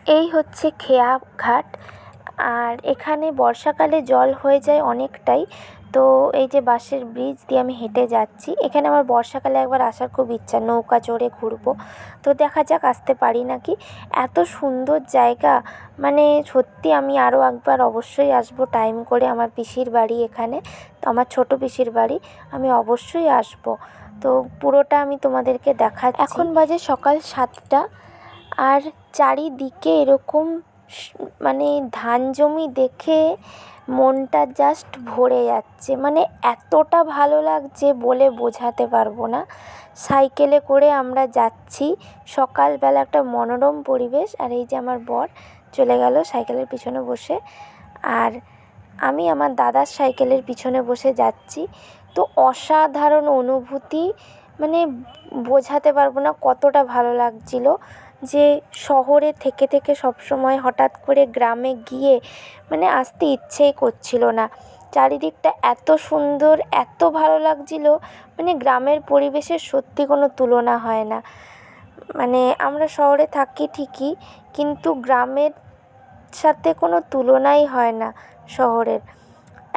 এই হচ্ছে খেয়া ঘাট। আর এখানে বর্ষাকালে জল হয়ে যায় অনেকটাই। তো এই যে বাঁশের ব্রিজ দিয়ে আমি হেঁটে যাচ্ছি, এখানে আমার বর্ষাকালে একবার আসার খুব ইচ্ছা, নৌকা চড়ে ঘুরবো। তো দেখা যাক আসতে পারি নাকি। এত সুন্দর জায়গা, মানে সত্যি আমি আরও একবার অবশ্যই আসবো টাইম করে। আমার পিসির বাড়ি এখানে, তো আমার ছোটো পিসির বাড়ি, আমি অবশ্যই আসবো। তো পুরোটা আমি তোমাদেরকে দেখাচ্ছি। এখন বাজে সকাল 7টা, আর চারিদিকে এরকম মানে ধান জমি দেখে মনটা জাস্ট ভরে যাচ্ছে। মানে এতটা ভালো লাগছে বলে বোঝাতে পারবো না। সাইকেলে করে আমরা যাচ্ছি, সকালবেলা একটা মনোরম পরিবেশ। আর এই যে আমার বর চলে গেল সাইকেলের পিছনে বসে, আর আমি আমার দাদার সাইকেলের পিছনে বসে যাচ্ছি। তো অসাধারণ অনুভূতি, মানে বোঝাতে পারবো না কতটা ভালো লাগছিল। যে শহরে থেকে থেকে সবসময় হঠাৎ করে গ্রামে গিয়ে মানে আসতে ইচ্ছেই করছিল না। চারিদিকটা এত সুন্দর, এত ভালো লাগছিল, মানে গ্রামের পরিবেশের সত্যি কোনো তুলনা হয় না। মানে আমরা শহরে থাকি ঠিকই, কিন্তু গ্রামের সাথে কোনো তুলনাই হয় না শহরের।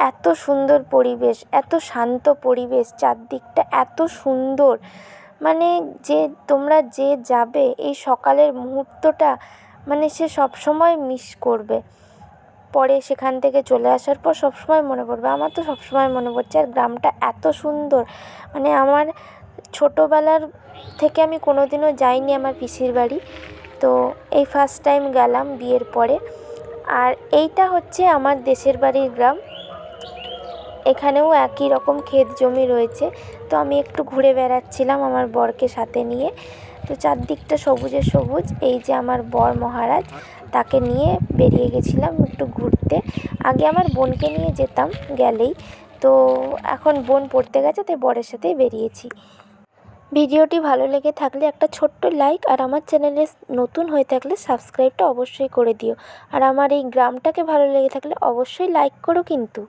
এত সুন্দর পরিবেশ, এত শান্ত পরিবেশ, চারদিকটা এত সুন্দর। মানে যে তোমরা যে যাবে এই সকালের মুহূর্তটা, মানে সে সবসময় মিস করবে। পরে সেখান থেকে চলে আসার পর সবসময় মনে পড়বে। আমার তো সবসময় মনে পড়ছে। আর গ্রামটা এত সুন্দর, মানে আমার ছোটোবেলার থেকে আমি কোনোদিনও যাইনি আমার পিসির বাড়ি। তো এই ফার্স্ট টাইম গেলাম বিয়ের পরে। আর এইটা হচ্ছে আমার দেশের বাড়ির গ্রাম। এখানেও একই রকম ক্ষেত জমি রয়েছে। তো আমি একটু ঘুরে বেড়াচ্ছিলাম আমার বরকে সাথে নিয়ে। তো চারদিকটা সবুজে সবুজ। এই যে আমার বর মহারাজ, তাকে নিয়ে বেরিয়ে গেছিলাম একটু ঘুরতে। আগে আমার বোনকে নিয়ে যেতাম গেলেই, তো এখন বোন পড়তে গেছে, তাই বরের সাথেই বেরিয়েছি। ভিডিওটি ভালো লেগে থাকলে একটা ছোট্ট লাইক, আর আমার চ্যানেলে নতুন হয়ে থাকলে সাবস্ক্রাইবটা অবশ্যই করে দিও। আর আমার এই গ্রামটাকে ভালো লেগে থাকলে অবশ্যই লাইক করো কিন্তু।